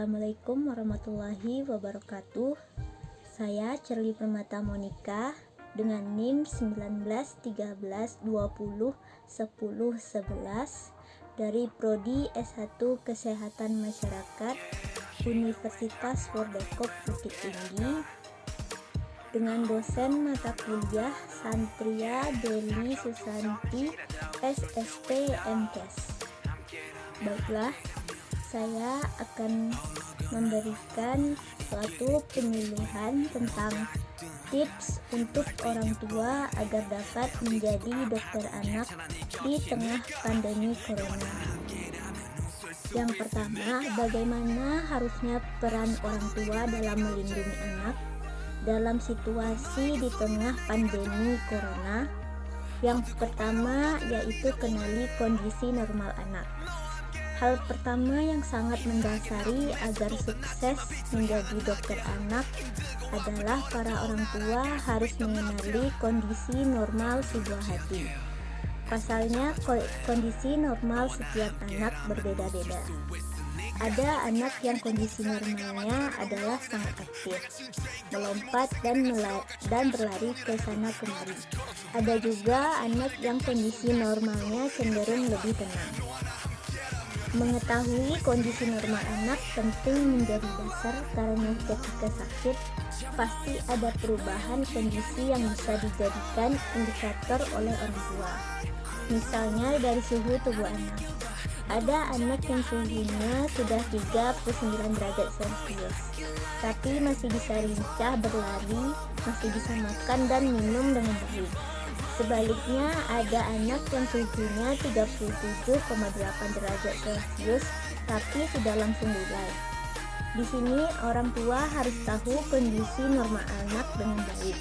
Assalamualaikum warahmatullahi wabarakatuh. Saya Cerli Permata Monika dengan NIM 1913201011 dari Prodi S1 Kesehatan Masyarakat Universitas Wordekop Bukit Tinggi dengan dosen mata kuliah Santria Deli Susanti SST MKes. Baiklah, saya akan memberikan suatu penyuluhan tentang tips untuk orang tua agar dapat menjadi dokter anak di tengah pandemi corona. Yang pertama, bagaimana harusnya peran orang tua dalam melindungi anak dalam situasi di tengah pandemi corona. Yang pertama yaitu kenali kondisi normal anak. Hal pertama yang sangat mendasari agar sukses menjadi dokter anak adalah para orang tua harus mengenali kondisi normal sebuah hati. Pasalnya, kondisi normal setiap anak berbeda-beda. Ada anak yang kondisi normalnya adalah sangat aktif, melompat dan berlari ke sana kemari. Ada juga anak yang kondisi normalnya cenderung lebih tenang. Mengetahui kondisi normal anak penting menjadi dasar karena ketika sakit pasti ada perubahan kondisi yang bisa dijadikan indikator oleh orang tua. Misalnya dari suhu tubuh anak. Ada anak yang suhunya sudah 39 derajat Celcius, tapi masih bisa lincah berlari, masih bisa makan dan minum dengan baik. Sebaliknya, ada anak yang suhunya 37,8 derajat Celcius tapi sudah langsung bugar. Di sini orang tua harus tahu kondisi normal anak dengan baik.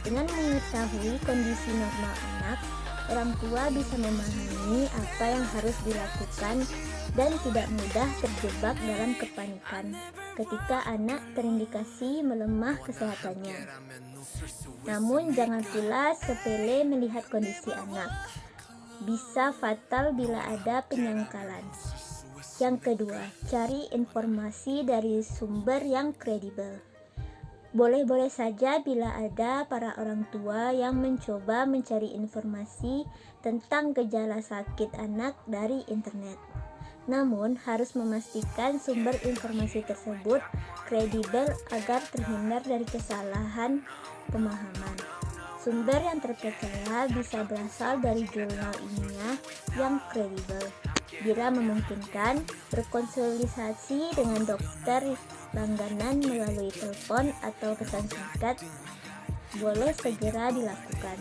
Dengan mengetahui kondisi normal anak, orang tua bisa memahami apa yang harus dilakukan dan tidak mudah terjebak dalam kepanikan ketika anak terindikasi melemah kesehatannya. Namun jangan pula sepele melihat kondisi anak. Bisa fatal bila ada penyangkalan. Yang kedua, cari informasi dari sumber yang kredibel. Boleh-boleh saja bila ada para orang tua yang mencoba mencari informasi tentang gejala sakit anak dari internet. Namun harus memastikan sumber informasi tersebut kredibel agar terhindar dari kesalahan pemahaman. Sumber yang terpercaya bisa berasal dari jurnal ilmiah yang kredibel. Bila memungkinkan, berkonsultasi dengan dokter langganan melalui telepon atau pesan singkat boleh segera dilakukan.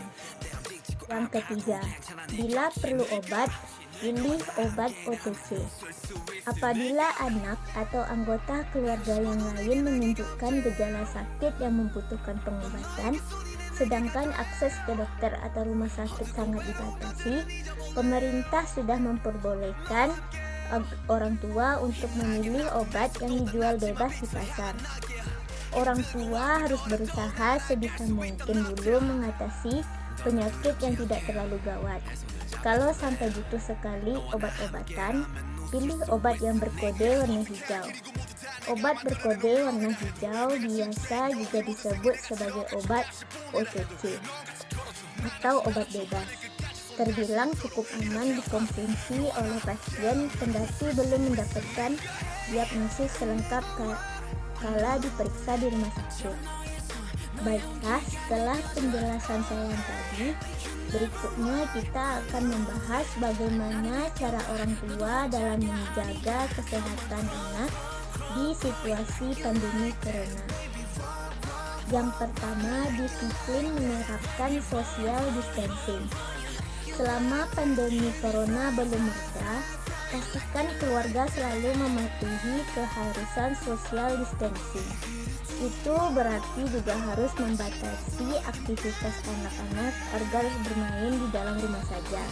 Yang ketiga, bila perlu obat, pilih obat OTC. Apabila anak atau anggota keluarga yang lain menunjukkan gejala sakit yang membutuhkan pengobatan, sedangkan akses ke dokter atau rumah sakit sangat dibatasi, pemerintah sudah memperbolehkan orang tua untuk memilih obat yang dijual bebas di pasar. Orang tua harus berusaha sebisa mungkin dulu mengatasi penyakit yang tidak terlalu gawat. Kalau sampai butuh sekali obat-obatan, pilih obat yang berkode warna hijau. Obat berkode warna hijau biasa juga disebut sebagai obat OTC atau obat bebas. Terbilang cukup aman dikonsumsi oleh pasien kendati belum mendapatkan diagnosis selengkap kala diperiksa di rumah sakit. Baiklah, setelah penjelasan saya yang tadi, berikutnya kita akan membahas bagaimana cara orang tua dalam menjaga kesehatan anak di situasi pandemi corona. Yang pertama, disiplin menerapkan social distancing. Selama pandemi corona belum mereda, pastikan keluarga selalu mematuhi keharusan social distancing. Itu berarti juga harus membatasi aktivitas anak-anak agar bermain di dalam rumah saja.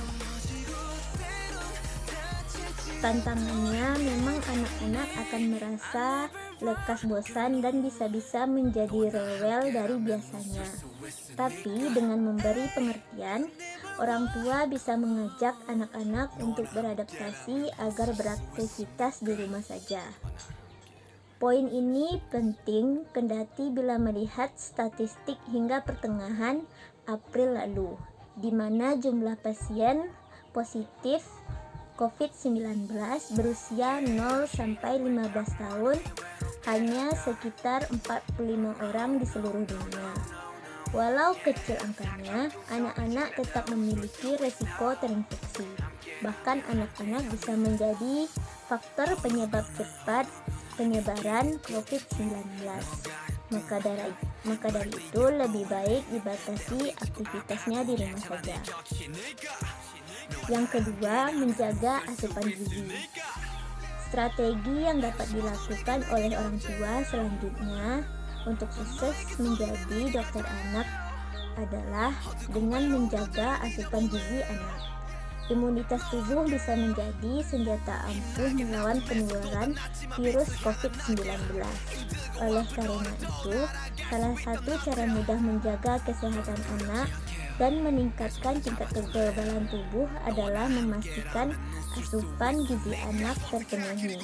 Tantangannya memang anak-anak akan merasa lekas bosan dan bisa-bisa menjadi rewel dari biasanya. Tapi dengan memberi pengertian, orang tua bisa mengajak anak-anak untuk beradaptasi agar beraktivitas di rumah saja. Poin ini penting kendati bila melihat statistik hingga pertengahan April lalu, di mana jumlah pasien positif COVID-19 berusia 0 sampai 15 tahun hanya sekitar 45 orang di seluruh dunia. Walau kecil angkanya, anak-anak tetap memiliki resiko terinfeksi. Bahkan anak-anak bisa menjadi faktor penyebab cepat penyebaran COVID-19. Maka dari itu lebih baik dibatasi aktivitasnya di rumah saja. Yang kedua, menjaga asupan gizi. Strategi yang dapat dilakukan oleh orang tua selanjutnya untuk sukses menjadi dokter anak adalah dengan menjaga asupan gizi anak. Imunitas tubuh bisa menjadi senjata ampuh melawan penularan virus COVID-19. Oleh karena itu, salah satu cara mudah menjaga kesehatan anak dan meningkatkan tingkat kekebalan tubuh adalah memastikan asupan gizi anak terpenuhi.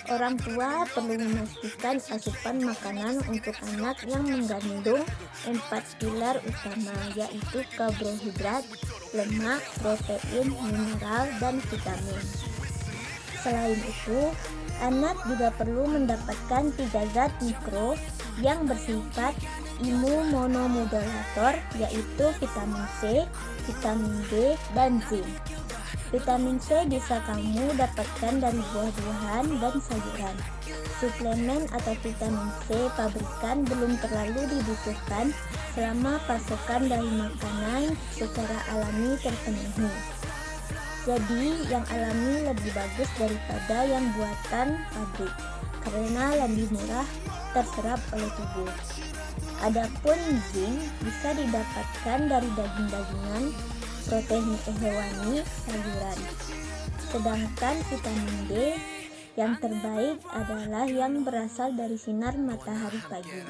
Orang tua perlu memastikan asupan makanan untuk anak yang mengandung 4 pilar utama, yaitu karbohidrat, lemak, protein, mineral, dan vitamin. Selain itu, anak juga perlu mendapatkan 3 zat mikro yang bersifat imunomodulator, yaitu vitamin C, vitamin D, dan zinc. Vitamin C bisa kamu dapatkan dari buah-buahan dan sayuran. Suplemen atau vitamin C pabrikan belum terlalu dibutuhkan selama pasokan dari makanan secara alami terpenuhi. Jadi yang alami lebih bagus daripada yang buatan pabrik karena lebih murah terserap oleh tubuh. Adapun zinc bisa didapatkan dari daging-dagingan, protein hewani, sayuran. Sedangkan vitamin D yang terbaik adalah yang berasal dari sinar matahari pagi,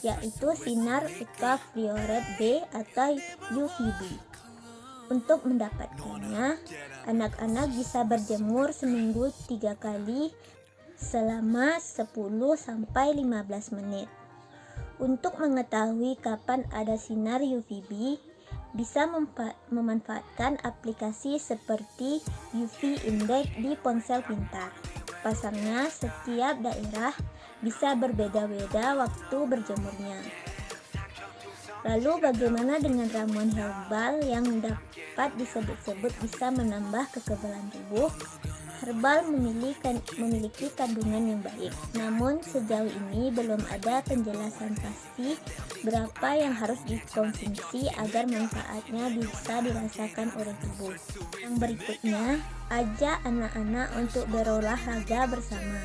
yaitu sinar ultraviolet B atau UVB. Untuk mendapatkannya, anak-anak bisa berjemur seminggu 3 kali selama 10-15 menit. Untuk mengetahui kapan ada sinar UVB, bisa memanfaatkan aplikasi seperti UV Index di ponsel pintar. Pasangnya setiap daerah bisa berbeda-beda waktu berjemurnya. Lalu bagaimana dengan ramuan herbal yang dapat disebut-sebut bisa menambah kekebalan tubuh? Herbal memiliki kandungan yang baik, namun sejauh ini belum ada penjelasan pasti berapa yang harus dikonsumsi agar manfaatnya bisa dirasakan oleh tubuh. Yang berikutnya, ajak anak-anak untuk berolahraga bersama.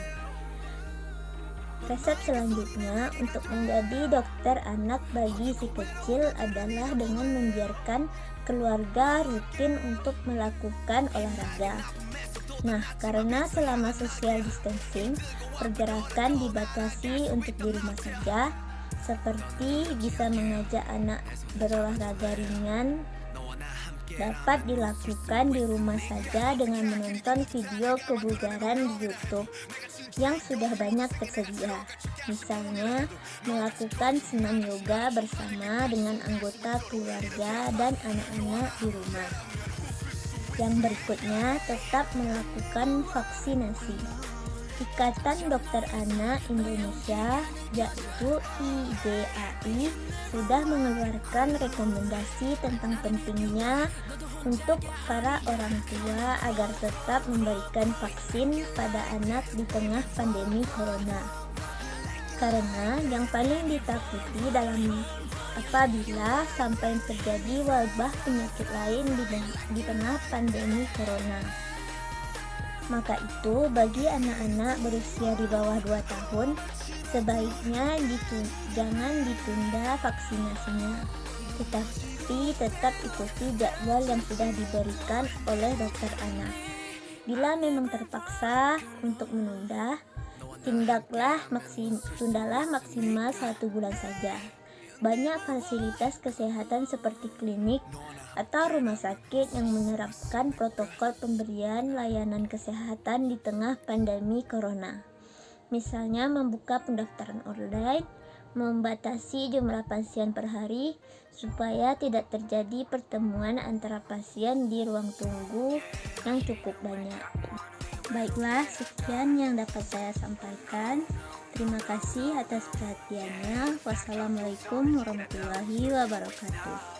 Resep selanjutnya untuk menjadi dokter anak bagi si kecil adalah dengan membiarkan keluarga rutin untuk melakukan olahraga. Nah, karena selama social distancing, pergerakan dibatasi untuk di rumah saja, seperti bisa mengajak anak berolahraga ringan dapat dilakukan di rumah saja dengan menonton video kebugaran di YouTube yang sudah banyak tersedia. Misalnya, melakukan senam yoga bersama dengan anggota keluarga dan anak-anak di rumah. Yang berikutnya, tetap melakukan vaksinasi. Ikatan Dokter Anak Indonesia, yaitu IDAI, sudah mengeluarkan rekomendasi tentang pentingnya untuk para orang tua agar tetap memberikan vaksin pada anak di tengah pandemi corona. Karena yang paling ditakuti apabila sampai terjadi wabah penyakit lain di tengah pandemi corona. Maka itu bagi anak-anak berusia di bawah 2 tahun, sebaiknya jangan ditunda vaksinasinya, tetapi tetap ikuti jadwal yang sudah diberikan oleh dokter anak. Bila memang terpaksa untuk menunda, tundalah maksimal 1 bulan saja. Banyak fasilitas kesehatan seperti klinik atau rumah sakit yang menerapkan protokol pemberian layanan kesehatan di tengah pandemi corona. Misalnya membuka pendaftaran online, membatasi jumlah pasien per hari supaya tidak terjadi pertemuan antara pasien di ruang tunggu yang cukup banyak. Baiklah, sekian yang dapat saya sampaikan. Terima kasih atas perhatiannya. Wassalamualaikum warahmatullahi wabarakatuh.